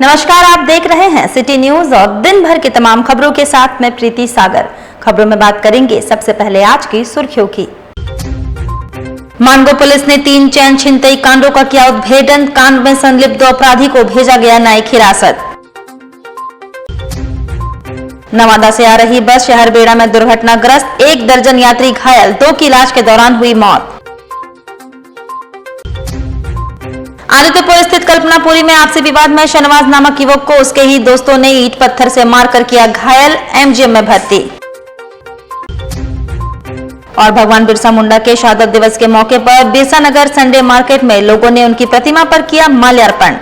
नमस्कार, आप देख रहे हैं सिटी न्यूज और दिन भर की तमाम खबरों के साथ मैं प्रीति सागर। खबरों में बात करेंगे सबसे पहले आज की सुर्खियों की। मानगो पुलिस ने 3 चैन छिनतई कांडों का किया उद्भेदन। कांड में संलिप्त 2 अपराधी को भेजा गया न्यायिक हिरासत। नवादा से आ रही बस शहर बेड़ा में दुर्घटनाग्रस्त, 1 दर्जन यात्री घायल, 2 की इलाज के दौरान हुई मौत। आदित्यपुर स्थित कल्पनापुरी में आपसी विवाद में शहनवाज नामक युवक को उसके ही दोस्तों ने ईंट पत्थर से मारकर किया घायल, एमजीएम में भर्ती। और भगवान बिरसा मुंडा के शहादत दिवस के मौके पर बिरसा नगर संडे मार्केट में लोगों ने उनकी प्रतिमा पर किया माल्यार्पण।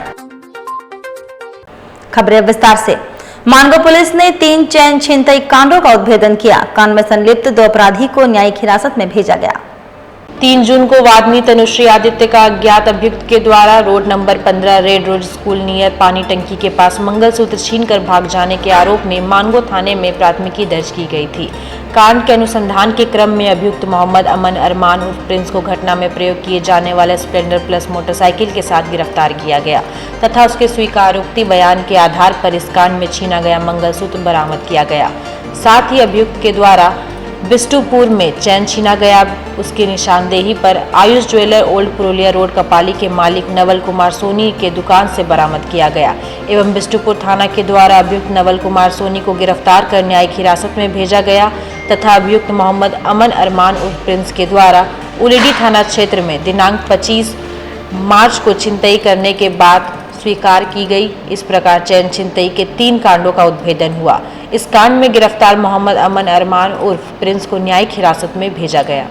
खबरें विस्तार से। मानगो पुलिस ने 3 चैन छिनतई कांडों का उद्भेदन किया। कांड में संलिप्त 2 अपराधी को न्यायिक हिरासत में भेजा गया। 3 जून को वादमी तनुश्री आदित्य का अज्ञात अभियुक्त के द्वारा road number 15 red rose school near पानी टंकी के पास मंगलसूत्र छीनकर भाग जाने के आरोप में मानगो थाने में प्राथमिकी दर्ज की गई थी। कांड के अनुसंधान के क्रम में अभियुक्त मोहम्मद अमन अरमान उर्फ प्रिंस को घटना में प्रयोग किए जाने वाले स्प्लेंडर प्लस मोटरसाइकिल के साथ गिरफ्तार किया गया तथा उसके स्वीकारोक्ति बयान के आधार पर इस कांड में छीना गया मंगलसूत्र बरामद किया गया। साथ ही अभियुक्त के द्वारा बिष्टुपुर में चैन छीना गया उसकी निशानदेही पर Ayush jeweller old Purulia road Kapali के मालिक नवल कुमार सोनी के दुकान से बरामद किया गया एवं बिष्टुपुर थाना के द्वारा अभियुक्त नवल कुमार सोनी को गिरफ्तार कर न्यायिक हिरासत में भेजा गया तथा अभियुक्त मोहम्मद अमन अरमान उर्फ प्रिंस के द्वारा उलीडी थाना क्षेत्र में दिनांक 25 मार्च को छिनतई करने के बाद स्वीकार की गई। इस प्रकार चैन छिनतई के 3 कांडों का उद्भेदन हुआ। इस कांड में गिरफ्तार मोहम्मद अमन अरमान उर्फ प्रिंस को न्यायिक हिरासत में भेजा गया।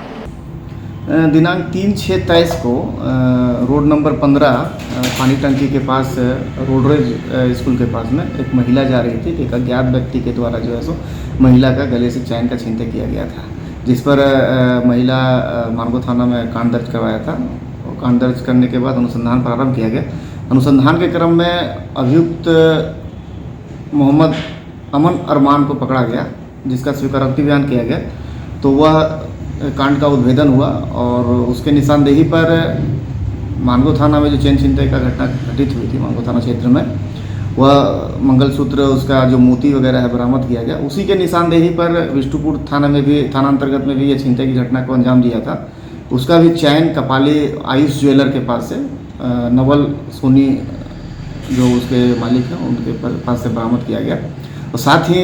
दिनांक 3/6/23 को रोड नंबर 15 पानी टंकी के पास रोडरेज स्कूल के पास में एक महिला जा रही थी। एक अज्ञात व्यक्ति के द्वारा जो है सो महिला का गले से चैन का छीनते किया गया था, जिस पर महिला मानगो थाना में कांड दर्ज करवाया था। कांड दर्ज करने के बाद अनुसंधान प्रारंभ किया गया। अनुसंधान के क्रम में अभियुक्त मोहम्मद अमन अरमान को पकड़ा गया, जिसका स्वीकारोक्ति बयान किया गया। तो वह कांड का उद्भेदन हुआ और उसके निशानदेही पर मानगो थाना में जो चैन छिनतई का घटना घटित हुई थी मानगो थाना क्षेत्र में, वह मंगलसूत्र उसका जो मोती वगैरह है बरामद किया गया। उसी के निशानदेही पर बिष्टुपुर थाना में भी थाना अंतर्गत में भी ये छिनतई की घटना को अंजाम दिया था। उसका भी चैन कपाली आयुष ज्वेलर के पास से नवल सोनी जो उसके मालिक हैं उनके पास से बरामद किया गया। और साथ ही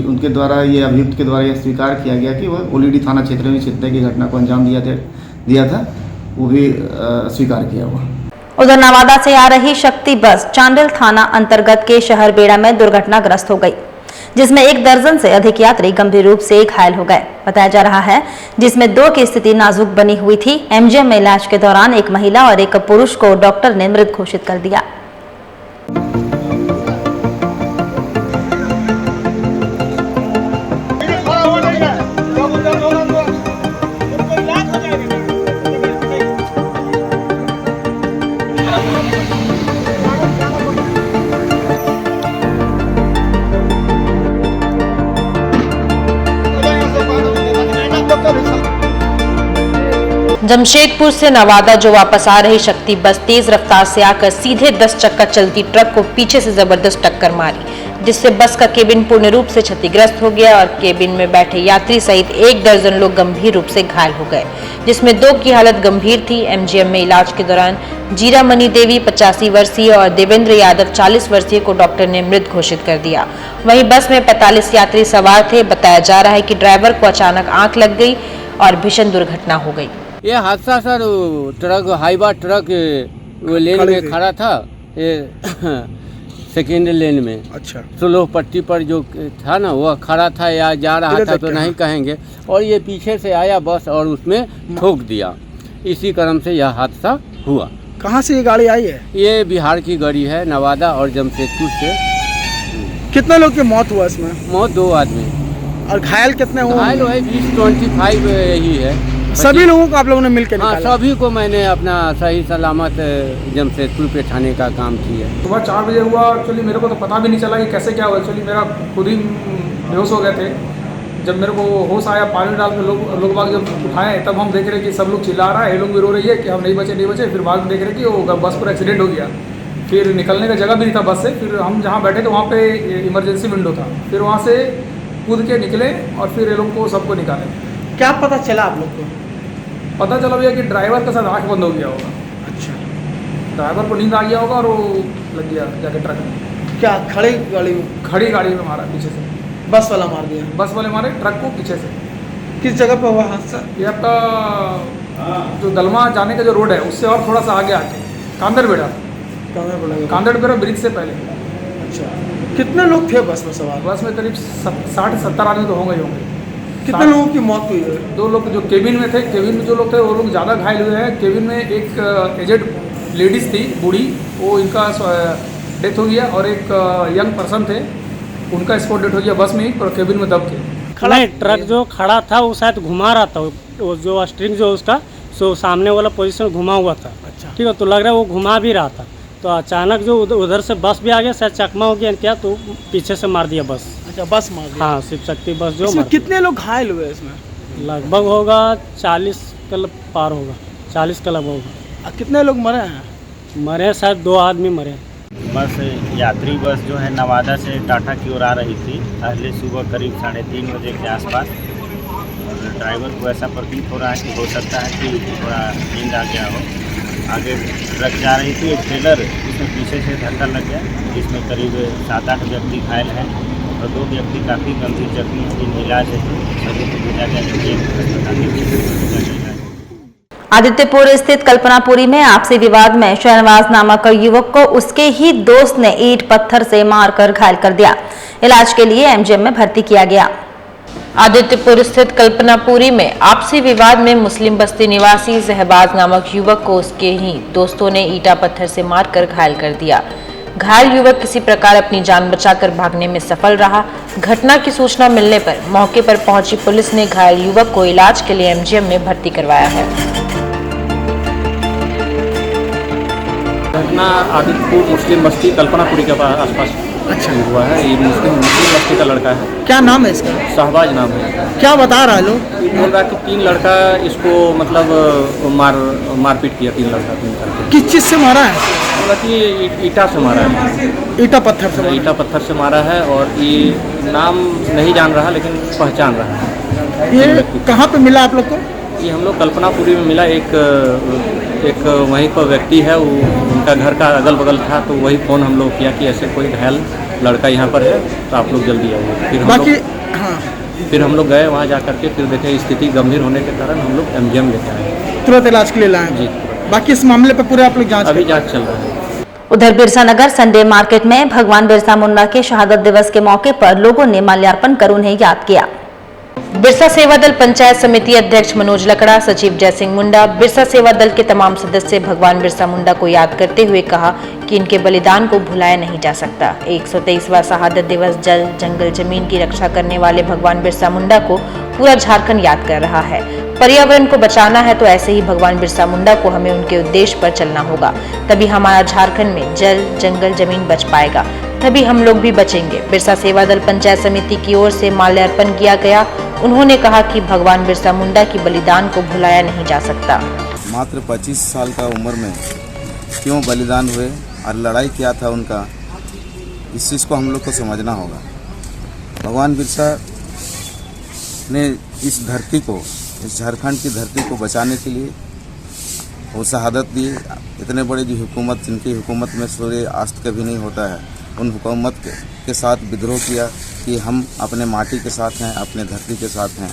उनके द्वारा ये अभियुक्त के द्वारा यह स्वीकार किया गया कि वह उलीडी थाना क्षेत्र में छिनतई की घटना को अंजाम दिया था, वो भी स्वीकार किया हुआ। उधर नवादा से आ रही शक्ति बस चांडिल थाना अंतर्गत के शहर बेड़ा में दुर्घटनाग्रस्त हो गई, जिसमें 1 दर्जन से अधिक यात्री गंभीर रूप से घायल हो गए बताया जा रहा है, जिसमें 2 की स्थिति नाजुक बनी हुई थी। एमजीएम में इलाज के दौरान एक महिला और एक पुरुष को डॉक्टर ने मृत घोषित कर दिया। जमशेदपुर से नवादा जो वापस आ रही शक्ति बस तेज रफ्तार से आकर सीधे 10 चक्का चलती ट्रक को पीछे से जबरदस्त टक्कर मारी, जिससे बस का केबिन पूर्ण रूप से क्षतिग्रस्त हो गया और केबिन में बैठे यात्री सहित 1 दर्जन लोग गंभीर रूप से घायल हो गए, जिसमें 2 की हालत गंभीर थी। एमजीएम में इलाज के दौरान जीरा मनी देवी 85 वर्षीय और देवेंद्र यादव 40 वर्षीय को डॉक्टर ने मृत घोषित कर दिया। वहीं बस में 45 यात्री सवार थे। बताया जा रहा है कि ड्राइवर को अचानक आंख लग गई और भीषण दुर्घटना हो गई। ये हादसा सर ट्रक हाईवा ट्रक वो लेन में खड़ा था, ये सेकेंड लेन में। अच्छा। स्लो पट्टी पर जो था ना वो खड़ा था या जा रहा था तो नहीं कहेंगे, और ये पीछे से आया बस और उसमें ठोक दिया। इसी क्रम से यह हादसा हुआ। कहाँ से ये गाड़ी आई है? ये बिहार की गाड़ी है, नवादा और जमशेदपुर से। कितने लोग की मौत हुआ इसमें? मौत 2 आदमी। और घायल कितने हुए? घायल है 20-25 यही है। सभी लोगों को आप लोगों ने मिलकर निकाला? हाँ, सभी को मैंने अपना सही सलामत जमशेदपुर पे ठाने का काम किया। सुबह 4 बजे हुआ। एक्चुअली मेरे को तो पता भी नहीं चला कि कैसे क्या हुआ। एक्चुअली मेरा खुद ही बेहोश हो गए थे। जब मेरे को होश आया, पानी डाल के लोग बाग जब उठाए, तब हम देख रहे कि सब लोग चिल्ला रहा है, ये लोग भी रो रही है कि हम नहीं बचे। फिर बाद में देख रहे कि वो बस पर एक्सीडेंट हो गया। फिर निकलने का जगह भी नहीं था बस से। फिर हम जहाँ बैठे थे वहाँ पे इमरजेंसी विंडो था, फिर वहाँ से कूद के निकले और फिर ये लोग को सबको निकाले। क्या पता चला आप लोग को? पता चला भैया कि ड्राइवर के साथ आँख बंद हो गया होगा। अच्छा, ड्राइवर को नींद आ गया होगा और वो लग गया जाके ट्रक में। क्या खड़ी गाड़ी में? खड़ी गाड़ी में मारा पीछे से, बस वाला मार दिया? बस वाले मारे ट्रक को पीछे से। किस जगह पे हुआ हादसा? ये आपका जो दलमा जाने का जो रोड है उससे और थोड़ा सा आगे आके कांदरबेड़ा, कहाँ पड़ेगा? कांदरबेड़ा ब्रिज से पहले। अच्छा, कितने लोग थे बस में सवार? बस में करीब 60-70 आदमी तो होंगे ही होंगे। कितने लोगों की मौत हुई है? 2 लोग जो केबिन में थे, केबिन में जो लोग थे वो लोग ज़्यादा घायल हुए हैं। केबिन में एक एजेड लेडीज़ थी, बूढ़ी, वो इनका डेथ हो गया, और एक यंग पर्सन थे, उनका स्पॉट डेथ हो गया बस में ही, और केबिन में दब के। नहीं, ट्रक जो खड़ा था वो शायद घुमा रहा था, वो जो स्ट्रिंग जो उसका सो सामने वाला पोजीशन घुमा हुआ था। अच्छा, ठीक है, तो लग रहा है वो घुमा भी रहा था, तो अचानक जो उधर से बस भी आ गया, शायद चकमा हो गया क्या, तो पीछे से मार दिया बस। अच्छा, बस मार दिया। हाँ, शिव शक्ति बस जो इसमें मार कितने लोग घायल हुए इसमें? लगभग होगा 40 क्लब पार होगा, 40 क्लब होगा। कितने लोग मरे हैं? मरे शायद 2 आदमी मरे। बस यात्री बस जो है नवादा से टाटा की ओर आ रही थी, अगले सुबह करीब 3:30 बजे के आसपास, और ड्राइवर को ऐसा प्रतीत हो रहा है कि हो सकता है कि थोड़ा नींद आ गया हो। आगे ट्रक जा रही थी, एक ट्रेलर जिसमें पीछे से धक्का लग गया, जिसमें करीब 7-8 व्यक्ति घायल हैं और 2 व्यक्ति काफ़ी गंभीर जख्मी हैं, जिनका इलाज है सभी को भेजा गया अस्पताल। आदित्यपुर स्थित कल्पनापुरी में आपसी विवाद में शहनवाज नामक युवक को उसके ही दोस्त ने ईंट पत्थर से मारकर घायल कर दिया। इलाज के लिए एमजीएम में भर्ती किया गया। आदित्यपुर स्थित कल्पनापुरी में आपसी विवाद में मुस्लिम बस्ती निवासी शहबाज नामक युवक को उसके ही दोस्तों ने ईंटा पत्थर से मारकर घायल कर दिया। घायल युवक किसी प्रकार अपनी जान बचाकर भागने में सफल रहा। घटना की सूचना मिलने पर मौके पर पहुंची पुलिस ने घायल युवक को इलाज के लिए एमजीएम में भर्ती करवाया है। घटना आदित्यपुर मुस्लिम बस्ती कल्पनापुरी के आसपास अच्छा हुआ है। ये मुस्लिम बस्ती का लड़का है। क्या नाम है इसका? शहबाज नाम है। क्या बता रहा है लोग? बोल रहा है कि 3 लड़का इसको मतलब मारपीट किया, 3 लड़का 3 करके। किस चीज़ से मारा है? बोला कि ईटा से मारा है, ईटा पत्थर से? ईटा पत्थर से मारा है, और ये नाम नहीं जान रहा लेकिन पहचान रहा है। ये कहाँ पे मिला आप लोग को? ये हम लोग कल्पनापुरी में मिला। एक वहीं पर व्यक्ति है, वो उनका घर का अगल बगल था, तो वही फ़ोन हम लोग किया कि ऐसे कोई घायल लड़का यहाँ पर है, तो आप लोग जल्दी आइए। फिर हम लोग गए वहाँ जा करके, फिर देखे स्थिति गंभीर होने के कारण हम लोग एमजीएम लेके आए, तुरंत इलाज के लिए लाए जी। बाकी इस मामले पर पूरे आप लोग जांच? अभी जांच चल रहा है। उधर बिरसा नगर संडे मार्केट में भगवान बिरसा मुंडा के शहादत दिवस के मौके पर लोगों ने माल्यार्पण कर उन्हें याद किया। बिरसा सेवा दल पंचायत समिति अध्यक्ष मनोज लकड़ा, सचिव जयसिंह मुंडा, बिरसा सेवा दल के तमाम सदस्य भगवान बिरसा मुंडा को याद करते हुए कहा कि इनके बलिदान को भुलाया नहीं जा सकता। 123वां शहादत दिवस जल जंगल जमीन की रक्षा करने वाले भगवान बिरसा मुंडा को पूरा झारखंड याद कर रहा है। पर्यावरण को बचाना है तो ऐसे ही भगवान बिरसा मुंडा को हमें उनके उद्देश्य पर चलना होगा, तभी हमारा झारखंड में जल जंगल जमीन बच पाएगा, तभी हम लोग भी बचेंगे। बिरसा सेवा दल पंचायत समिति की ओर से माल्यार्पण किया गया। उन्होंने कहा कि भगवान बिरसा मुंडा की बलिदान को भुलाया नहीं जा सकता। मात्र 25 साल का उम्र में क्यों बलिदान हुए और लड़ाई किया था उनका, इस चीज़ को हम लोग को समझना होगा। भगवान बिरसा ने इस धरती को, इस झारखंड की धरती को बचाने के लिए वो शहादत दी। इतने बड़े जो हुकूमत, जिनकी हुकूमत में सूर्य अस्त कभी नहीं होता है, उन हुकूमत के साथ विद्रोह किया कि हम अपने माटी के साथ हैं, अपने धरती के साथ हैं,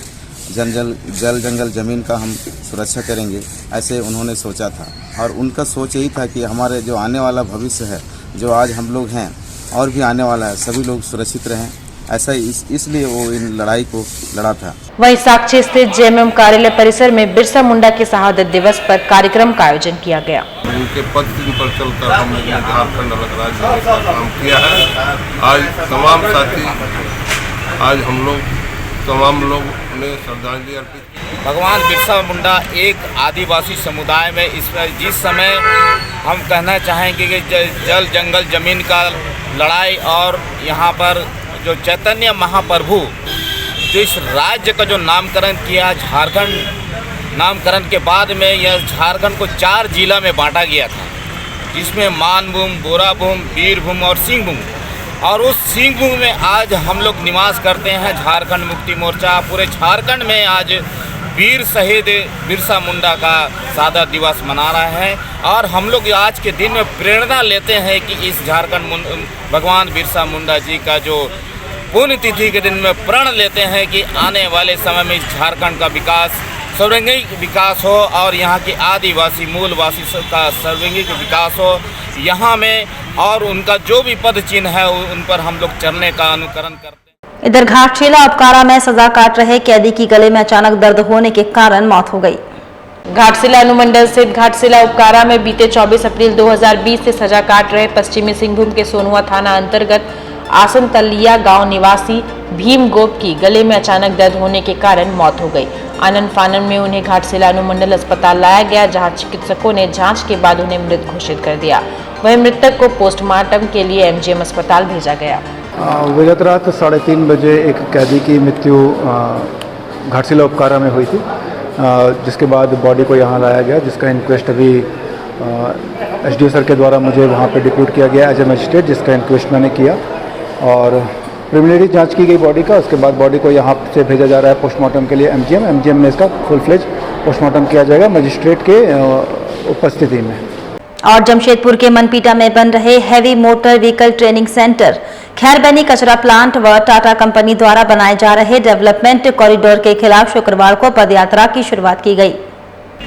जल जंगल ज़मीन का हम सुरक्षा करेंगे, ऐसे उन्होंने सोचा था। और उनका सोच यही था कि हमारे जो आने वाला भविष्य है, जो आज हम लोग हैं और भी आने वाला है, सभी लोग सुरक्षित रहें, ऐसा इसलिए वो इन लड़ाई को लड़ा था। वहीं साक्षी स्थित जेएमएम कार्यालय परिसर में बिरसा मुंडा के शहादत दिवस पर कार्यक्रम का आयोजन किया गया। उनके पद पर चलकर हमने झारखंड अलग राज्य में काम किया है। आज तमाम साथी, आज हम लोग तमाम लोग ने श्रद्धांजलि अर्पित की। भगवान बिरसा मुंडा एक आदिवासी समुदाय में जिस समय हम कहना चाहेंगे कि जल जंगल जमीन का लड़ाई, और यहाँ पर जो चैतन्य महाप्रभु जो इस राज्य का जो नामकरण किया, झारखंड नामकरण के बाद में यह झारखंड को 4 जिला में बांटा गया था। जिसमें मानभूम, बोराभूम, वीरभूम और सिंहभूम, और उस सिंहभूम में आज हम लोग निवास करते हैं। झारखंड मुक्ति मोर्चा पूरे झारखंड में आज वीर शहीद बिरसा मुंडा का सादा दिवस मना रहा है, और हम लोग आज के दिन में प्रेरणा लेते हैं कि इस झारखंड भगवान बिरसा मुंडा जी का जो पुण्यतिथि के दिन में प्रण लेते हैं कि आने वाले समय में इस झारखंड का विकास, सर्वांगीण विकास हो, और यहाँ के आदिवासी मूलवासी का सर्वांगीण विकास हो यहाँ में, और उनका जो भी पद चिन्ह है उन पर हम लोग चलने का अनुकरण करते हैं। इधर घाटशिला उपकारा में सजा काट रहे कैदी की गले में अचानक दर्द होने के कारण मौत हो गई। घाटशिला अनुमंडल स्थित घाटशिला उपकारा में बीते 24 अप्रैल 2020 से सजा काट रहे पश्चिमी सिंहभूम के सोनुआ थाना अंतर्गत आसन तलिया गांव निवासी भीम गोप की गले में अचानक दर्द होने के कारण मौत हो गई। आनन फानन में उन्हें घाटशिला अनुमंडल अस्पताल लाया गया, जहां चिकित्सकों ने जांच के बाद उन्हें मृत घोषित कर दिया। वहीं मृतक को पोस्टमार्टम के लिए एमजीएम अस्पताल भेजा गया। विगत रात 3:30 बजे एक कैदी की मृत्यु घाटशिला उपकारा में हुई थी, जिसके बाद बॉडी को यहाँ लाया गया, जिसका इंक्वेस्ट अभी एसडीओ सर के द्वारा मुझे वहाँ पे डिप्यूट किया गया एज ए मजिस्ट्रेट, जिसका इंक्वेस्ट मैंने किया और प्रिलिमिनरी जांच की गई बॉडी का। उसके बाद बॉडी को यहाँ से भेजा जा रहा है पोस्टमार्टम के लिए एमजीएम में इसका फुल फ्लेज पोस्टमार्टम किया जाएगा मजिस्ट्रेट के उपस्थिति में। और जमशेदपुर के मनपीटा में बन रहे heavy motor vehicle training centre, Khairbani कचरा प्लांट व टाटा कंपनी द्वारा बनाए जा रहे डेवलपमेंट कॉरिडोर के खिलाफ शुक्रवार को पदयात्रा की शुरुआत की गई।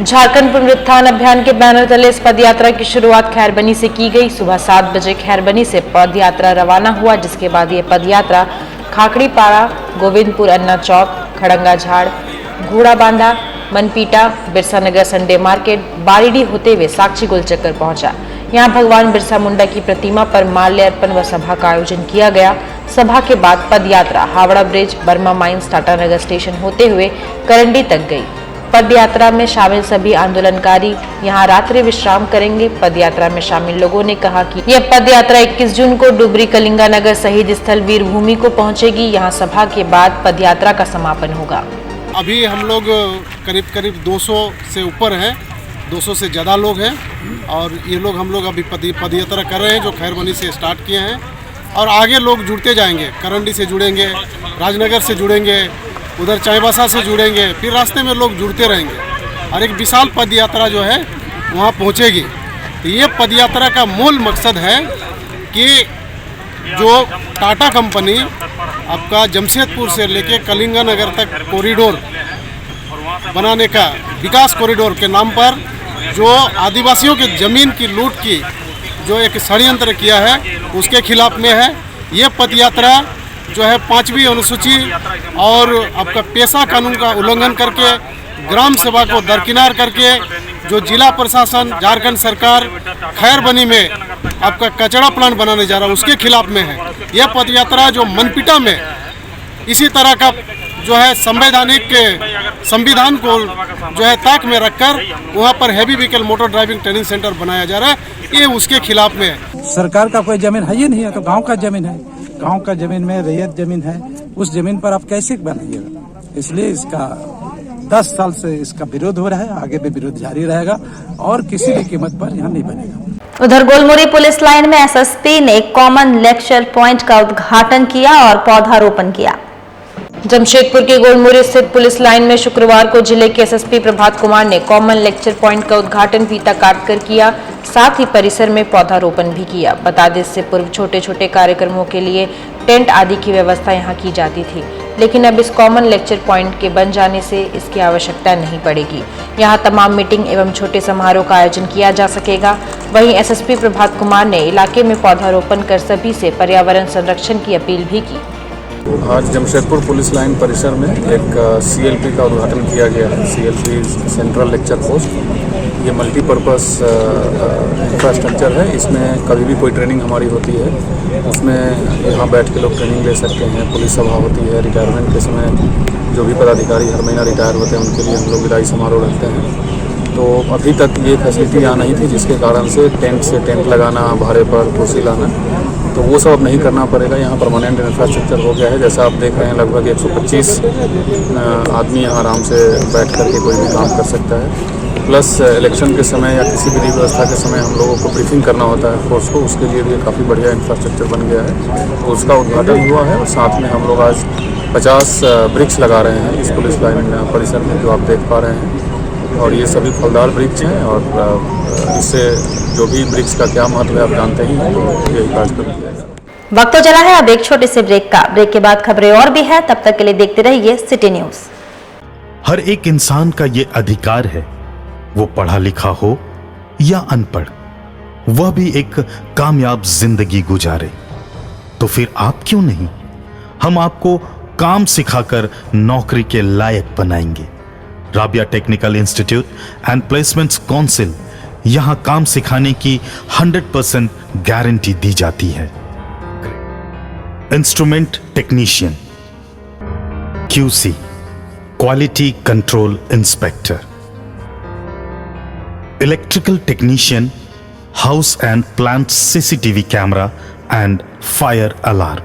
झारखंड पुनरुत्थान अभियान के बैनर तले इस पदयात्रा की शुरुआत खैरबनी से की गई। सुबह 7 बजे खैरबनी से पदयात्रा रवाना हुआ, जिसके बाद ये पदयात्रा खाखड़ीपाड़ा, गोविंदपुर अन्ना चौक, खड़ंगा झाड़, घोड़ा बांधा, मनपीटा, बिरसा नगर संडे मार्केट, बारीडी होते हुए साक्षी गोलचक्कर पहुंचा। यहां भगवान बिरसा मुंडा की प्रतिमा पर माल्यार्पण व सभा का आयोजन किया गया। सभा के बाद पदयात्रा Howrah bridge, Burma mines, Tatanagar station होते हुए करंडी तक गई। पदयात्रा में शामिल सभी आंदोलनकारी यहां रात्रि विश्राम करेंगे। पदयात्रा में शामिल लोगों ने कहा कि यह पदयात्रा 21 जून को डुबरी कलिंगा नगर शहीद स्थल वीर भूमि को पहुंचेगी। यहां सभा के बाद पदयात्रा का समापन होगा। अभी हम लोग करीब 200 से ऊपर हैं, 200 से ज़्यादा लोग हैं, और ये लोग हम लोग अभी पदयात्रा कर रहे हैं जो खैरबनी से स्टार्ट किए हैं, और आगे लोग जुड़ते जाएंगे। करंडी से जुड़ेंगे, राजनगर से जुड़ेंगे, उधर चाईबासा से जुड़ेंगे, फिर रास्ते में लोग जुड़ते रहेंगे और एक विशाल पदयात्रा जो है वहाँ पहुँचेगी। तो ये पदयात्रा का मूल मकसद है कि जो टाटा कंपनी आपका जमशेदपुर से लेके कलिंगा नगर तक कॉरिडोर बनाने का, विकास कॉरिडोर के नाम पर जो आदिवासियों की ज़मीन की लूट की जो एक षड्यंत्र किया है, उसके खिलाफ में है। ये पदयात्रा जो है 5वीं अनुसूची और आपका पेशा कानून का उल्लंघन करके, ग्राम सभा को दरकिनार करके, जो जिला प्रशासन, झारखंड सरकार खैरबनी में आपका कचरा प्लांट बनाने जा रहा है, उसके खिलाफ में है। यह पदयात्रा जो मनपीटा में इसी तरह का जो है संविधान को जो है ताक में रखकर वहाँ पर heavy vehicle motor driving training centre बनाया जा रहा है, ये उसके खिलाफ में है। सरकार का कोई जमीन है ही नहीं है, तो गांव का जमीन है, गांव का जमीन में रैयत जमीन है, उस जमीन पर आप कैसे बनाइएगा? इसलिए इसका 10 साल से इसका विरोध हो रहा है, आगे भी विरोध जारी रहेगा और किसी भी कीमत पर यहाँ नहीं बनेगा। उधर गोलमुरी पुलिस लाइन में एसएसपी ने कॉमन लेक्चर पॉइंट का उद्घाटन किया और पौधारोपण किया। जमशेदपुर के गोलमुरी स्थित पुलिस लाइन में शुक्रवार को जिले के एसएसपी प्रभात कुमार ने कॉमन लेक्चर पॉइंट का उद्घाटन फीता काटकर किया, साथ ही परिसर में पौधारोपण भी किया। बता दें, इससे पूर्व छोटे छोटे कार्यक्रमों के लिए टेंट आदि की व्यवस्था यहां की जाती थी, लेकिन अब इस कॉमन लेक्चर पॉइंट के बन जाने से इसकी आवश्यकता नहीं पड़ेगी। यहां तमाम मीटिंग एवं छोटे समारोह का आयोजन किया जा सकेगा। वहीं एसएसपी प्रभात कुमार ने इलाके में पौधारोपण कर सभी से पर्यावरण संरक्षण की अपील भी की। आज जमशेदपुर पुलिस लाइन परिसर में एक सीएलपी का उद्घाटन किया गया है। सीएलपी सेंट्रल लेक्चर पोस्ट, ये मल्टीपर्पज़ इंफ्रास्ट्रक्चर है। इसमें कभी भी कोई ट्रेनिंग हमारी होती है, उसमें यहाँ बैठ के लोग ट्रेनिंग ले सकते हैं। पुलिस सभा होती है, रिटायरमेंट के समय जो भी पदाधिकारी हर महीना रिटायर होते हैं उनके लिए हम लोग विदाई समारोह रखते हैं। तो अभी तक ये फैसिलिटी यहाँ नहीं थी, जिसके कारण से टेंट लगाना, भाड़े पर कुर्सी लाना, तो वो सब अब नहीं करना पड़ेगा। यहाँ परमानेंट इंफ्रास्ट्रक्चर हो गया है। जैसा आप देख रहे हैं, लगभग 125 आदमी यहाँ आराम से बैठ करके कोई भी काम कर सकता है। प्लस इलेक्शन के समय या किसी विधि व्यवस्था के समय हम लोगों को ब्रीफिंग करना होता है फोर्स को, उसके लिए भी काफ़ी बढ़िया इंफ्रास्ट्रक्चर बन गया है। तो उसका उद्घाटन हुआ है और साथ में हम लोग आज 50 वृक्ष लगा रहे हैं इस पुलिस लाइन परिसर में, जो आप देख पा रहे हैं। और ये सभी फलदार वृक्ष हैं और इससे जो भी वृक्ष का क्या महत्व है आप जानते ही हैं, तो यही कार्यक्रम किया है। वक्त तो चला है अब एक छोटे से ब्रेक का। ब्रेक के बाद खबरें और भी हैं, तब तक के लिए देखते रहिए सिटी न्यूज। हर एक इंसान का ये अधिकार है, वो पढ़ा लिखा हो या अनपढ़, वह भी एक कामयाब जिंदगी गुजारे। तो फिर आप क्यों नहीं? हम आपको काम सिखाकर नौकरी के लायक बनाएंगे। Rabia technical institute and placements council, यहां काम सिखाने की 100% गारंटी दी जाती है। Instrument technician, QC quality control inspector, electrical technician, house and plant CCTV camera and fire alarm,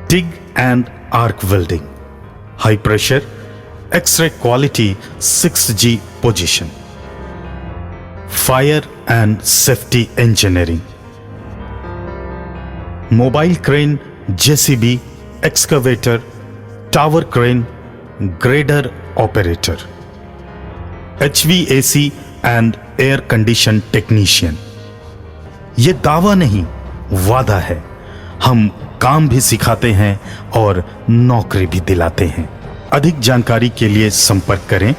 TIG and arc welding, high pressure x-ray quality 6G position, fire and safety engineering, mobile crane, JCB, excavator, tower crane, grader operator, HVAC and air condition technician. ये दावा नहीं, वादा है। हम काम भी सिखाते हैं और नौकरी भी दिलाते हैं। अधिक जानकारी के लिए संपर्क करें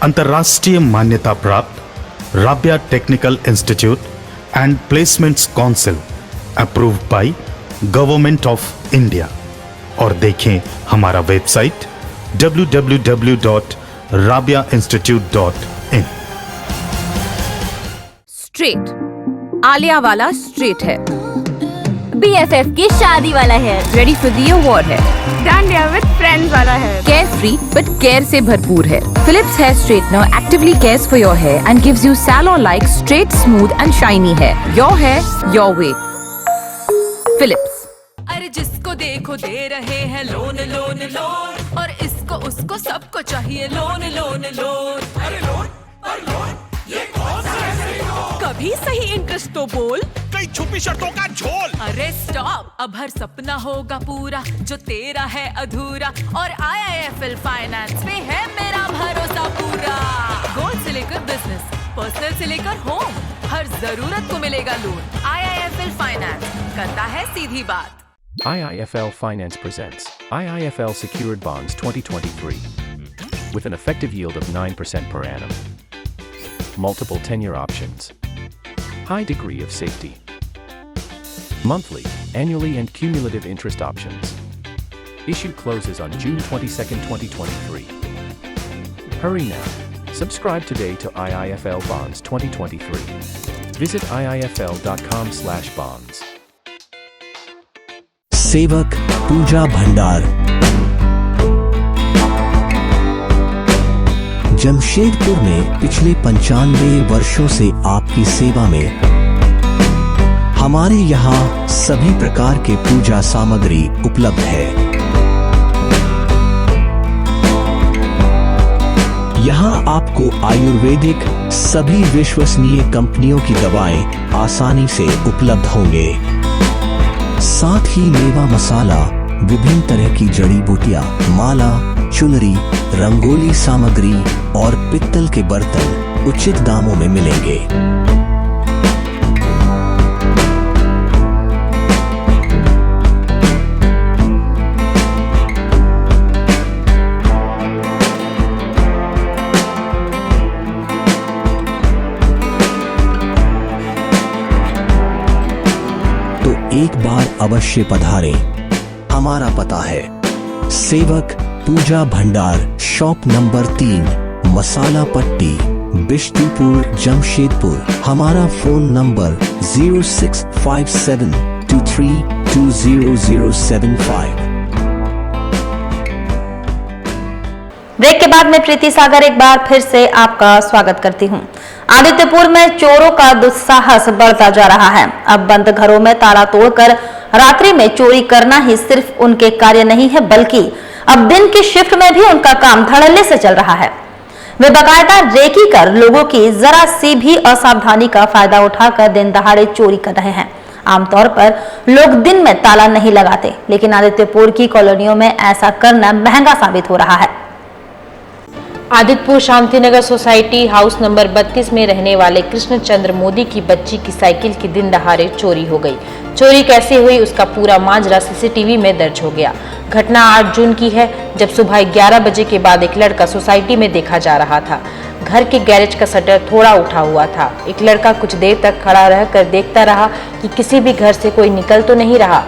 अंतर्राष्ट्रीय मान्यता प्राप्त Rabia technical institute and placements council, approved by government of India. और देखें हमारा वेबसाइट www.rabiainstitute.in। स्ट्रेट, आलिया वाला स्ट्रेट है। BFF की शादी वाला है। रेडी फॉर द अवार्ड है। डांडिया विद फ्रेंड्स वाला है। केयर फ्री बट केयर से भरपूर है। Philips hair straightener actively cares for your hair and gives you salon like straight, smooth and shiny hair. Your hair, your way. Philips. अरे जिसको देखो दे रहे हैं लोन लोन लोन, और इसको उसको सबको चाहिए लोन लोन लोन। अरे लोन पर लोन, ये कौन सा है लोन? कभी सही इंटरेस्ट तो बोल, कई छुपी शर्तों का झोल। अरे स्टॉप, अब हर सपना होगा पूरा जो तेरा है अधूरा, और IIFL फाइनेंस पे है मेरा भरोसा पूरा। गोल्ड से लेकर बिजनेस, पर्सनल से लेकर होम, हर जरूरत को मिलेगा लोन। IIFL फाइनेंस करता है सीधी बात। IIFL Finance presents IIFL Secured Bonds 2023 with an effective yield of 9% per annum. Multiple tenure options. High degree of safety. Monthly, annually and cumulative interest options. Issue closes on June 22, 2023. Hurry now. Subscribe today to IIFL Bonds 2023. Visit iifl.com/bonds. सेवक पूजा भंडार, जमशेदपुर में पिछले 95 वर्षों से आपकी सेवा में। हमारे यहाँ सभी प्रकार के पूजा सामग्री उपलब्ध है। यहाँ आपको आयुर्वेदिक सभी विश्वसनीय कंपनियों की दवाएं आसानी से उपलब्ध होंगे। साथ ही मेवा मसाला, विभिन्न तरह की जड़ी बूटियां, माला, चुनरी, रंगोली सामग्री और पित्तल के बर्तन उचित दामों में मिलेंगे। एक बार अवश्य पधारें। हमारा पता है सेवक पूजा भंडार, शॉप नंबर 3, मसाला पट्टी, बिष्टुपुर, जमशेदपुर। हमारा फोन नंबर 065723200075। ब्रेक के बाद मैं प्रीति सागर एक बार फिर से आपका स्वागत करती हूं। आदित्यपुर में चोरों का दुस्साहस बढ़ता जा रहा है। अब बंद घरों में ताला तोड़कर रात्रि में चोरी करना ही सिर्फ उनके कार्य नहीं है, बल्कि अब दिन की शिफ्ट में भी उनका काम धड़ल्ले से चल रहा है। वे बाकायदा रेकी कर लोगों की जरा सी भी असावधानी का फायदा उठाकर दिन दहाड़े चोरी कर रहे हैं। आमतौर पर लोग दिन में ताला नहीं लगाते, लेकिन आदित्यपुर की कॉलोनियों में ऐसा करना महंगा साबित हो रहा है। Adityapur Shantinagar society house number 32 में रहने वाले कृष्णचंद्र मोदी की बच्ची की साइकिल की दिन दहाड़े चोरी हो गई। चोरी कैसे हुई उसका पूरा माजरा सीसीटीवी में दर्ज हो गया। घटना 8 जून की है, जब सुबह 11 बजे के बाद एक लड़का सोसाइटी में देखा जा रहा था। घर के गैरेज का शटर थोड़ा उठा हुआ था। एक लड़का कुछ देर तक खड़ा रहकर देखता रहा कि किसी भी घर से कोई निकल तो नहीं रहा।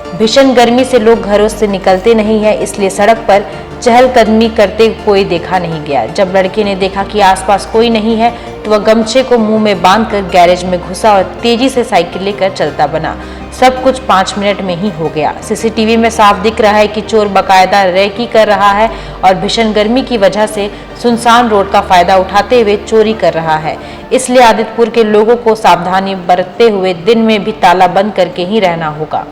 भीषण गर्मी से लोग घरों से निकलते नहीं है, इसलिए सड़क पर चहलकदमी करते कोई देखा नहीं गया। जब लड़के ने देखा कि आसपास कोई नहीं है तो वह गमछे को मुंह में बांधकर गैरेज में घुसा और तेजी से साइकिल लेकर चलता बना। सब कुछ 5 मिनट में ही हो गया। सीसीटीवी में साफ दिख रहा है कि चोर बाकायदा रेकी कर रहा है और भीषण गर्मी की वजह से सुनसान रोड का फायदा उठाते हुए चोरी कर रहा है। इसलिए आदित्यपुर के लोगों को सावधानी बरतते हुए दिन में भी ताला बंद करके ही रहना होगा।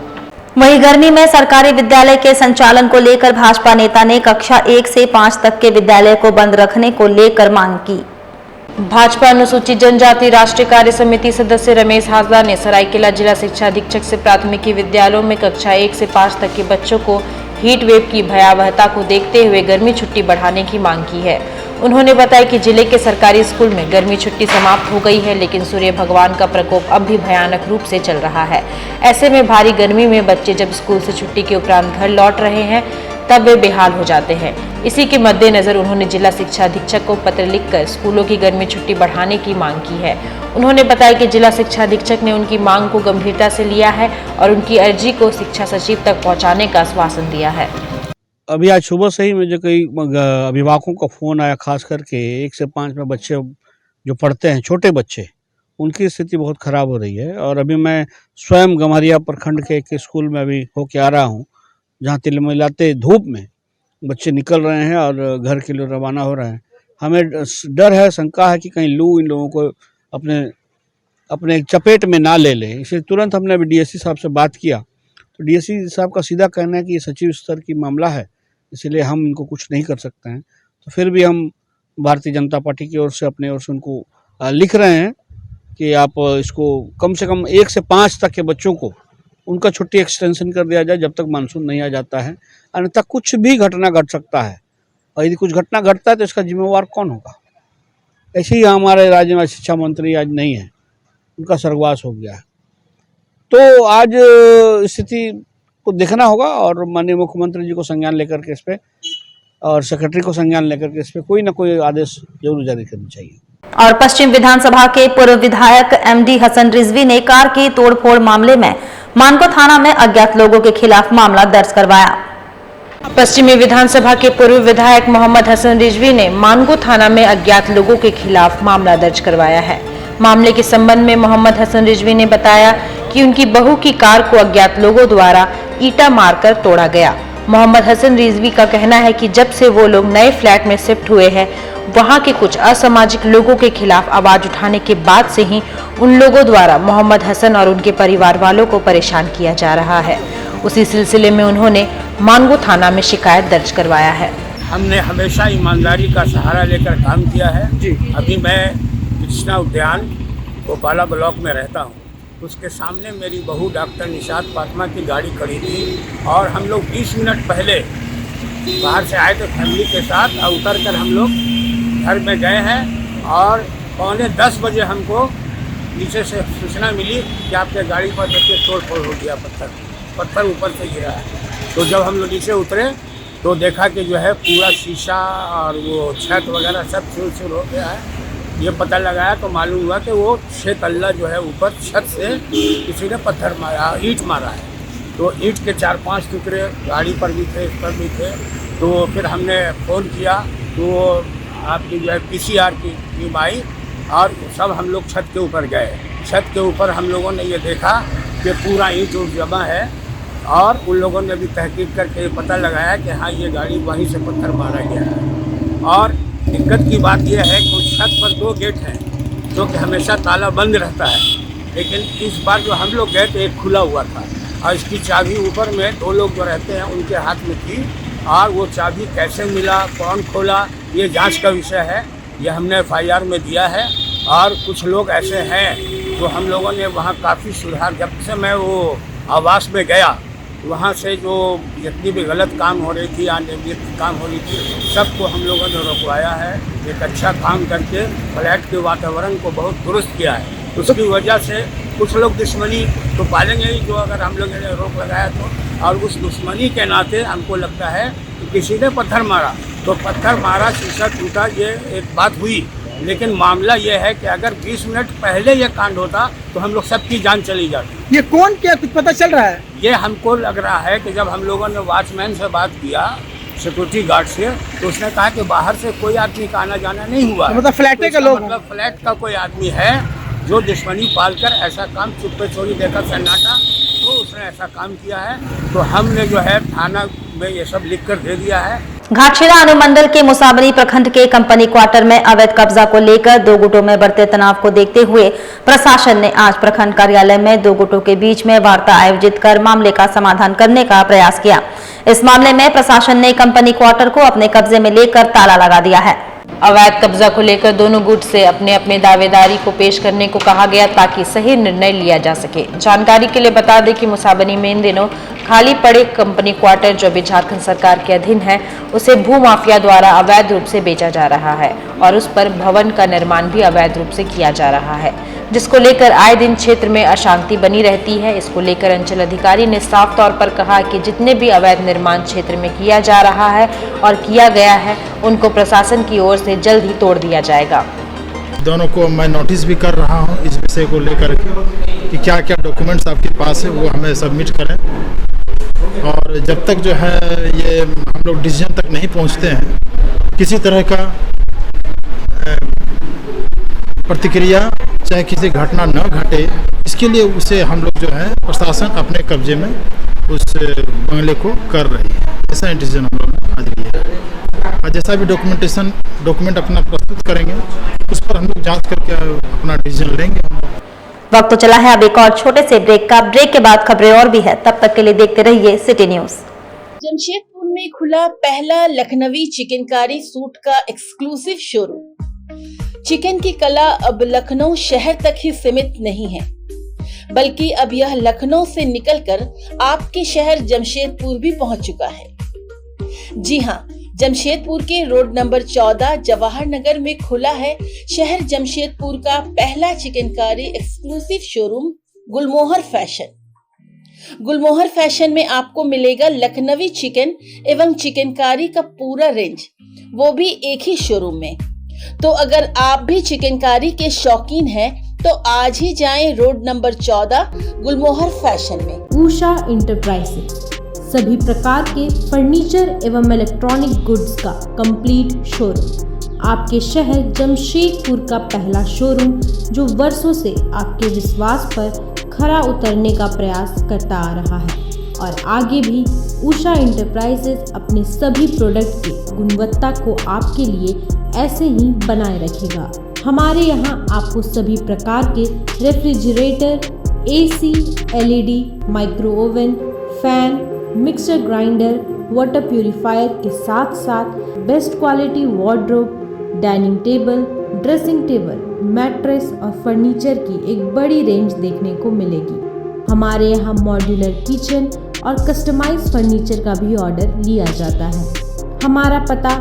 वहीं गर्मी में सरकारी विद्यालय के संचालन को लेकर भाजपा नेता ने कक्षा 1 से 5 तक के विद्यालय को बंद रखने को लेकर मांग की। भाजपा अनुसूचित जनजाति राष्ट्रीय कार्य समिति सदस्य रमेश हाजरा ने सरायकेला जिला शिक्षा अधीक्षक से प्राथमिकी विद्यालयों में कक्षा 1 से 5 तक के बच्चों को हीट वेव की भयावहता को देखते हुए गर्मी छुट्टी बढ़ाने की मांग की है। उन्होंने बताया कि जिले के सरकारी स्कूल में गर्मी छुट्टी समाप्त हो गई है, लेकिन सूर्य भगवान का प्रकोप अब भी भयानक रूप से चल रहा है। ऐसे में भारी गर्मी में बच्चे जब स्कूल से छुट्टी के उपरांत घर लौट रहे हैं तब वे बेहाल हो जाते हैं। इसी के मद्देनजर उन्होंने जिला शिक्षा अधीक्षक को पत्र लिखकर स्कूलों की गर्मी छुट्टी बढ़ाने की मांग की है। उन्होंने बताया कि जिला शिक्षा अधीक्षक ने उनकी मांग को गंभीरता से लिया है और उनकी अर्जी को शिक्षा सचिव तक पहुंचाने का आश्वासन दिया है। अभी आज सुबह से ही मुझे कई अभिभावकों का फ़ोन आया, खास करके 1 से 5 में बच्चे जो पढ़ते हैं, छोटे बच्चे, उनकी स्थिति बहुत ख़राब हो रही है। और अभी मैं स्वयं गम्हरिया प्रखंड के एक स्कूल में अभी होके आ रहा हूँ, जहाँ तिलमिलाते धूप में बच्चे निकल रहे हैं और घर के लिए रवाना हो रहे हैं। हमें डर है, शंका है कि कहीं लू इन लोगों को अपने चपेट में ना ले लें। इसलिए तुरंत हमने अभी डीएससी साहब से बात किया, तो डीएससी साहब का सीधा कहना है कि ये सचिव स्तर की मामला है, इसलिए हम उनको कुछ नहीं कर सकते हैं। तो फिर भी हम भारतीय जनता पार्टी की ओर से अपने ओर से उनको लिख रहे हैं कि आप इसको कम से कम 1 से 5 तक के बच्चों को उनका छुट्टी एक्सटेंशन कर दिया जाए जब तक मानसून नहीं आ जाता है। अन्यथा कुछ भी घटना घट सकता है, और यदि कुछ घटना घटता है तो इसका जिम्मेवार कौन होगा। ऐसे ही हमारे राज्य में शिक्षा मंत्री आज नहीं है, उनका स्वर्गवास हो गया है। तो आज स्थिति को देखना होगा और माननीय मुख्यमंत्री जी को संज्ञान लेकर के इस पे और सेक्रेटरी को संज्ञान लेकर के इस पे कोई ना कोई आदेश जरूर जारी करना चाहिए। और पश्चिम विधानसभा के पूर्व विधायक एमडी हसन रिजवी ने कार की तोड़फोड़ मामले में मानगो थाना में अज्ञात लोगों के खिलाफ मामला दर्ज करवाया। पश्चिमी विधानसभा के पूर्व विधायक मोहम्मद हसन रिजवी ने मानगो थाना में अज्ञात लोगों के खिलाफ मामला दर्ज करवाया है। मामले के संबंध में मोहम्मद हसन रिजवी ने बताया कि उनकी बहू की कार को अज्ञात लोगों द्वारा ईंटा मारकर तोड़ा गया। मोहम्मद हसन रिजवी का कहना है कि जब से वो लोग नए फ्लैट में शिफ्ट हुए हैं, वहां के कुछ असामाजिक लोगों के खिलाफ आवाज उठाने के बाद से ही उन लोगों द्वारा मोहम्मद हसन और उनके परिवार वालों को परेशान किया जा रहा है। उसी सिलसिले में उन्होंने मानगो थाना में शिकायत दर्ज करवाया है। हमने हमेशा ईमानदारी का सहारा लेकर काम किया है। अभी मैं कृष्णा उद्यान गोपाला ब्लॉक में रहता हूँ। उसके सामने मेरी बहू डॉक्टर निशात फातिमा की गाड़ी खड़ी थी और हम लोग 20 मिनट पहले बाहर से आए थे फैमिली के साथ, और उतर कर हम लोग घर में गए हैं और 9:45 बजे हमको नीचे से सूचना मिली कि आपके गाड़ी पर देखिए तोड़-फोड़ हो गया, पत्थर ऊपर से गिरा है। तो जब हम लोग नीचे उतरे तो देखा कि जो है पूरा शीशा और वो छत वगैरह सब चूर-चूर हो गया है। ये पता लगाया तो मालूम हुआ कि वो 6 तल्ला जो है ऊपर छत से किसी ने पत्थर मारा, ईंट मारा है। तो ईंट के 4-5 टुकड़े गाड़ी पर भी थे, इस पर भी थे। तो फिर हमने फ़ोन किया तो आपकी जो है PCR की टीम आई और सब हम लोग छत के ऊपर गए। छत के ऊपर हम लोगों ने ये देखा कि पूरा ईंट जमा है और उन लोगों ने भी तहकीक करके पता लगाया कि हाँ ये गाड़ी वहीं से पत्थर मारा गया है। और दिक्कत की बात यह है कि उस छत पर 2 गेट हैं जो कि हमेशा ताला बंद रहता है, लेकिन इस बार जो हम लोग गए तो एक खुला हुआ था और इसकी चाबी ऊपर में 2 लोग जो रहते हैं उनके हाथ में थी, और वो चाबी कैसे मिला, कौन खोला, ये जांच का विषय है। ये हमने FIR में दिया है। और कुछ लोग ऐसे हैं जो हम लोगों ने वहाँ काफ़ी सुधार, जब से मैं वो आवास में गया वहाँ से जो जितनी भी गलत काम हो रही थी या नियमित काम हो रही थी सबको हम लोगों ने रोकवाया है। एक अच्छा काम करके फ्लैट के वातावरण को बहुत दुरुस्त किया है। उसकी वजह से कुछ लोग दुश्मनी तो पालेंगे ही, जो अगर हम लोगों ने रोक लगाया तो। और उस दुश्मनी के नाते हमको लगता है कि किसी ने पत्थर मारा तो पत्थर मारा, शीशा टूटा, ये एक बात हुई। लेकिन मामला ये है कि अगर 20 मिनट पहले ये कांड होता तो हम लोग सबकी जान चली जाती। ये कौन क्या कुछ पता चल रहा है? ये हमको लग रहा है कि जब हम लोगों ने वॉचमैन से बात किया, सिक्योरिटी गार्ड से, तो उसने कहा कि बाहर से कोई आदमी का आना जाना नहीं हुआ। मतलब फ्लैट का लोग, मतलब फ्लैट का कोई आदमी है जो दुश्मनी पालकर ऐसा काम चुप्पे चोरी देकर सन्नाटा, तो उसने ऐसा काम किया है। तो हमने जो है थाना में ये सब लिख कर दे दिया है। घाटशिला अनुमंडल के मुसाबनी प्रखंड के कंपनी क्वार्टर में अवैध कब्जा को लेकर दो गुटों में बढ़ते तनाव को देखते हुए प्रशासन ने आज प्रखंड कार्यालय में दो गुटों के बीच में वार्ता आयोजित कर मामले का समाधान करने का प्रयास किया। इस मामले में प्रशासन ने कंपनी क्वार्टर को अपने कब्जे में लेकर ताला लगा दिया है। अवैध कब्जा को लेकर दोनों गुट से अपने अपने दावेदारी को पेश करने को कहा गया ताकि सही निर्णय लिया जा सके। जानकारी के लिए बता दें कि मुसाबनी में इन दिनों खाली पड़े कंपनी क्वार्टर जो अभी झारखंड सरकार के अधीन है, उसे भू माफिया द्वारा अवैध रूप से बेचा जा रहा है और उस पर भवन का निर्माण भी अवैध रूप से किया जा रहा है, जिसको लेकर आए दिन क्षेत्र में अशांति बनी रहती है। इसको लेकर अंचल अधिकारी ने साफ तौर पर कहा कि जितने भी अवैध निर्माण क्षेत्र में किया जा रहा है और किया गया है, उनको प्रशासन की ओर से जल्द ही तोड़ दिया जाएगा। दोनों को मैं नोटिस भी कर रहा हूं इस विषय को लेकर के कि क्या क्या डॉक्यूमेंट्स आपके पास है वो हमें सबमिट करें, और जब तक जो है ये हम लोग डिसीजन तक नहीं पहुंचते हैं, किसी तरह का प्रतिक्रिया चाहे किसी घटना न घटे, इसके लिए उसे हम लोग जो है प्रशासन अपने कब्जे में उस बंगले को कर रही है। ऐसा डिसीजन हम लोग ने आज लिया है। और जैसा भी डॉक्यूमेंट अपना प्रस्तुत करेंगे उस पर हम लोग जांच करके अपना डिसीजन लेंगे। वक्त तो चला है अब एक और छोटे से ब्रेक का। ब्रेक के बाद खबरें और भी है, तब तक के लिए देखते रहिए सिटी न्यूज। जमशेदपुर में खुला पहला लखनवी चिकनकारी सूट का एक्सक्लूसिव शोरूम। चिकन की कला अब लखनऊ शहर तक ही सीमित नहीं है, बल्कि अब यह लखनऊ से निकलकर आपके शहर जमशेदपुर भी पहुंच चुका है। जी हाँ, जमशेदपुर के रोड नंबर 14 जवाहर नगर में खुला है शहर जमशेदपुर का पहला चिकनकारी एक्सक्लूसिव शोरूम गुलमोहर फैशन। गुलमोहर फैशन में आपको मिलेगा लखनवी चिकन एवं चिकनकारी का पूरा रेंज, वो भी एक ही शोरूम में। तो अगर आप भी चिकनकारी के शौकीन हैं तो आज ही जाएं रोड नंबर 14 गुलमोहर फैशन में। उषा इंटरप्राइजेज सभी प्रकार के फर्नीचर एवं इलेक्ट्रॉनिक गुड्स का कंप्लीट शोरूम। आपके शहर जमशेदपुर का पहला शोरूम जो वर्षों से आपके विश्वास पर खरा उतरने का प्रयास करता आ रहा है और आगे भी उषा इंटरप्राइजेज अपने सभी प्रोडक्ट की गुणवत्ता को आपके लिए ऐसे ही बनाए रखेगा। हमारे यहाँ आपको सभी प्रकार के refrigerator, AC, LED, micro oven, fan, mixer grinder, water purifier के साथ साथ best quality wardrobe, dining table, dressing table, mattress और फर्नीचर की एक बड़ी रेंज देखने को मिलेगी। हमारे यहाँ मॉड्यूलर किचन और कस्टमाइज फर्नीचर का भी ऑर्डर लिया जाता है। हमारा पता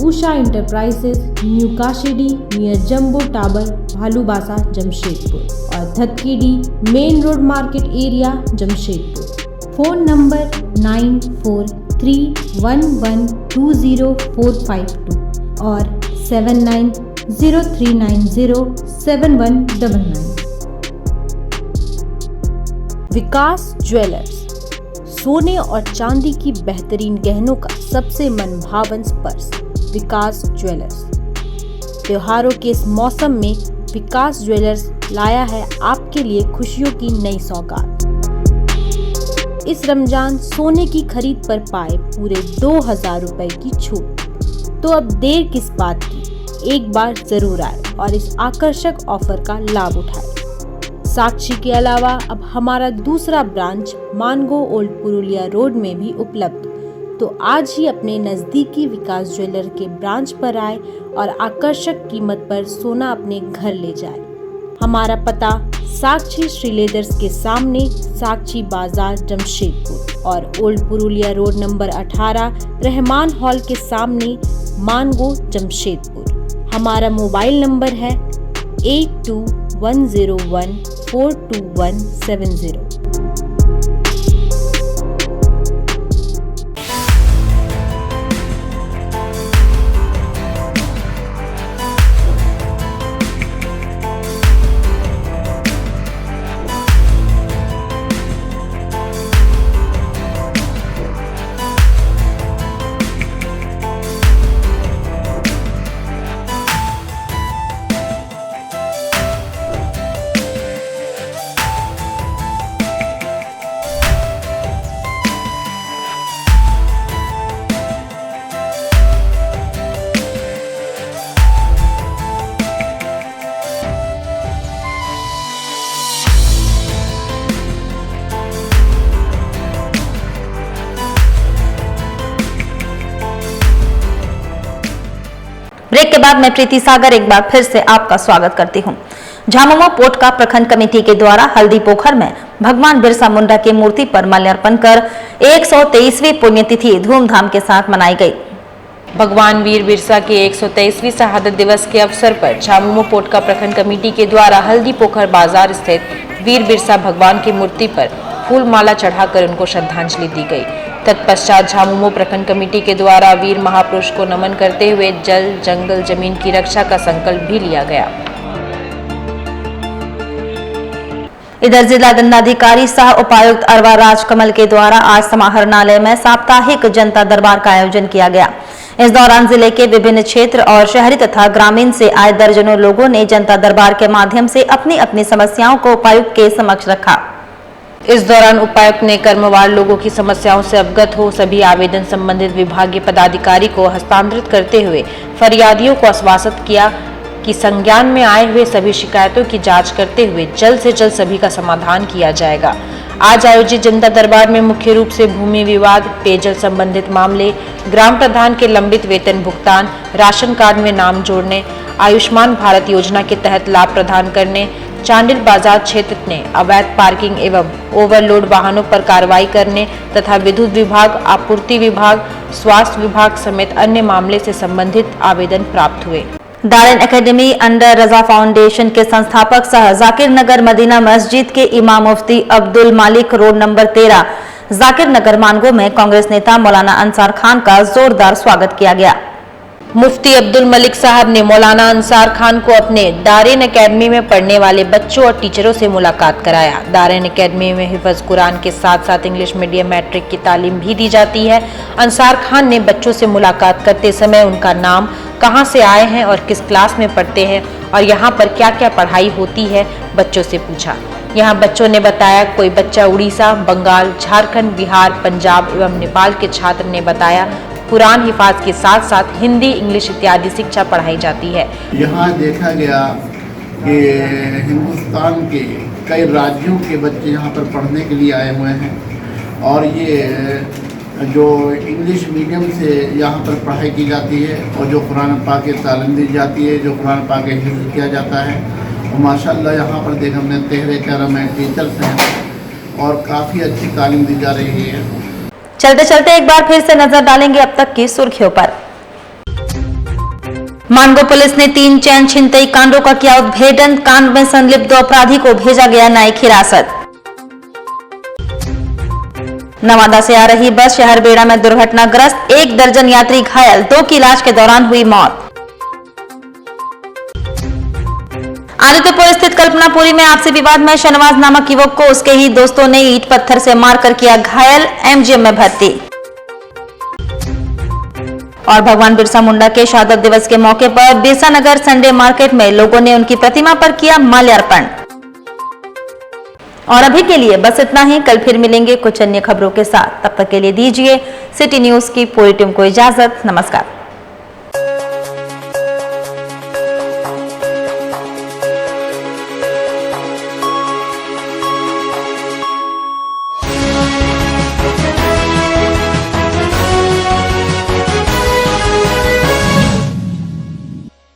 Usha enterprises, new Kashidih near jumbo tower, Bhalubasa, Jamshedpur और Dhatkidih main road market area, Jamshedpur. Phone number 9431120452 और 7903907199। विकास ज्वेलर्स सोने और चांदी की बेहतरीन गहनों का सबसे मनभावन स्पर्श। विकास ज्वेलर्स त्योहारों के इस मौसम में विकास ज्वेलर्स लाया है आपके लिए खुशियों की नई सौगात। इस रमजान सोने की खरीद पर पाए पूरे 2000 रुपए की छूट। तो अब देर किस बात की, एक बार जरूर आए और इस आकर्षक ऑफर का लाभ उठाए। साक्षी के अलावा अब हमारा दूसरा branch Mango old Purulia road में भी उपलब्ध। तो आज ही अपने नज़दीकी विकास ज्वेलर के ब्रांच पर आए और आकर्षक कीमत पर सोना अपने घर ले जाए। हमारा पता साक्षी श्रीलेदर्स के सामने, साक्षी बाजार, जमशेदपुर और old Purulia road number 18, Rahman hall के सामने, मानगो, जमशेदपुर। हमारा मोबाइल नंबर है 8210142170। ब्रेक के बाद मैं प्रीति सागर एक बार फिर से आपका स्वागत करती हूं। झामुमो पोटका प्रखंड कमेटी के द्वारा हल्दी पोखर में भगवान बिरसा मुंडा की मूर्ति पर माल्यार्पण कर 123वीं पुण्यतिथि धूमधाम के साथ मनाई गई। भगवान वीर बिरसा के 123वीं शहादत दिवस के अवसर पर झामुमो पोटका प्रखंड कमेटी के द्वारा हल्दी पोखर बाजार स्थित वीर बिरसा भगवान की मूर्ति पर फूल माला चढ़ाकर उनको श्रद्धांजलि दी गई। तत्पश्चात झामुमो प्रखंड कमेटी के द्वारा वीर महापुरुष को नमन करते हुए जल, जंगल, जमीन की रक्षा का संकल्प भी लिया गया। इधर जिला दंडाधिकारी सह उपायुक्त अरवा राजकमल के द्वारा आज समाहरणालय में साप्ताहिक जनता दरबार का आयोजन किया गया। इस दौरान जिले के विभिन्न क्षेत्र और शहरी तथा ग्रामीण से आए दर्जनों लोगों ने जनता दरबार के माध्यम से अपनी अपनी समस्याओं को उपायुक्त के समक्ष रखा। इस दौरान उपायुक्त ने कर्मवार लोगों की समस्याओं से अवगत हो सभी आवेदन संबंधित विभागीय पदाधिकारी को हस्तांतरित करते हुए फरियादियों को आश्वासित किया कि संज्ञान में आए हुए सभी शिकायतों की जांच करते हुए जल्द से जल्द सभी का समाधान किया जाएगा। आज आयोजित जनता दरबार में मुख्य रूप से भूमि विवाद, पेयजल संबंधित मामले, ग्राम प्रधान के लंबित वेतन भुगतान, राशन कार्ड में नाम जोड़ने, आयुष्मान भारत योजना के तहत लाभ प्रदान करने, चांडिल बाजार क्षेत्र में अवैध पार्किंग एवं ओवरलोड वाहनों पर कार्रवाई करने तथा विद्युत विभाग, आपूर्ति विभाग, स्वास्थ्य विभाग समेत अन्य मामले से संबंधित आवेदन प्राप्त हुए। दारिन एकेडमी अंडर रजा फाउंडेशन के संस्थापक सह जाकिर नगर मदीना मस्जिद के इमाम मुफ्ती अब्दुल मालिक रोड नंबर 13 जाकिर नगर मानगो में कांग्रेस नेता मौलाना अंसार खान का जोरदार स्वागत किया गया। मुफ्ती अब्दुल मलिक साहब ने मौलाना अंसार खान को अपने दारिन एकेडमी में पढ़ने वाले बच्चों और टीचरों से मुलाकात कराया। दारिन एकेडमी में हिफ्ज़ कुरान के साथ साथ इंग्लिश मीडियम मैट्रिक की तालीम भी दी जाती है। अंसार खान ने बच्चों से मुलाकात करते समय उनका नाम, कहां से आए हैं और किस क्लास में पढ़ते हैं और यहां पर क्या क्या पढ़ाई होती है बच्चों से पूछा। यहां बच्चों ने बताया कोई बच्चा उड़ीसा, बंगाल, झारखंड, बिहार, पंजाब एवं नेपाल के छात्र ने बताया कुरान हिफाज के साथ साथ हिंदी, इंग्लिश इत्यादि शिक्षा पढ़ाई जाती है। यहाँ देखा गया कि हिंदुस्तान के कई राज्यों के बच्चे यहाँ पर पढ़ने के लिए आए हुए हैं और ये जो इंग्लिश मीडियम से यहाँ पर पढ़ाई की जाती है और जो कुरान पाक की तालीम दी जाती है, जो कुरान पाक का हिफ्ज़ किया जाता है और माशाल्लाह यहाँ पर देख हमने तेहरे करम है, टीचर्स हैं और काफ़ी अच्छी तालीम दी जा रही है। चलते चलते एक बार फिर से नजर डालेंगे अब तक की सुर्खियों पर। मानगो पुलिस ने 3 चैन छिनतई कांडों का किया उद्भेदन, कांड में संलिप्त 2 अपराधी को भेजा गया न्यायिक हिरासत। नवादा से आ रही बस शहर बेड़ा में दुर्घटनाग्रस्त, 1 दर्जन यात्री घायल, 2 की इलाज के दौरान हुई मौत। आदित्यपुर स्थित कल्पनापुरी में आपसी विवाद में शहनवाज नामक युवक को उसके ही दोस्तों ने ईंट पत्थर से मारकर किया घायल, एमजीएम में भर्ती। और भगवान बिरसा मुंडा के शहादत दिवस के मौके पर बिरसा नगर संडे मार्केट में लोगों ने उनकी प्रतिमा पर किया माल्यार्पण। और अभी के लिए बस इतना ही, कल फिर मिलेंगे कुछ अन्य खबरों के साथ। तब तक के लिए दीजिए सिटी न्यूज की पूरी टीम को इजाजत। नमस्कार।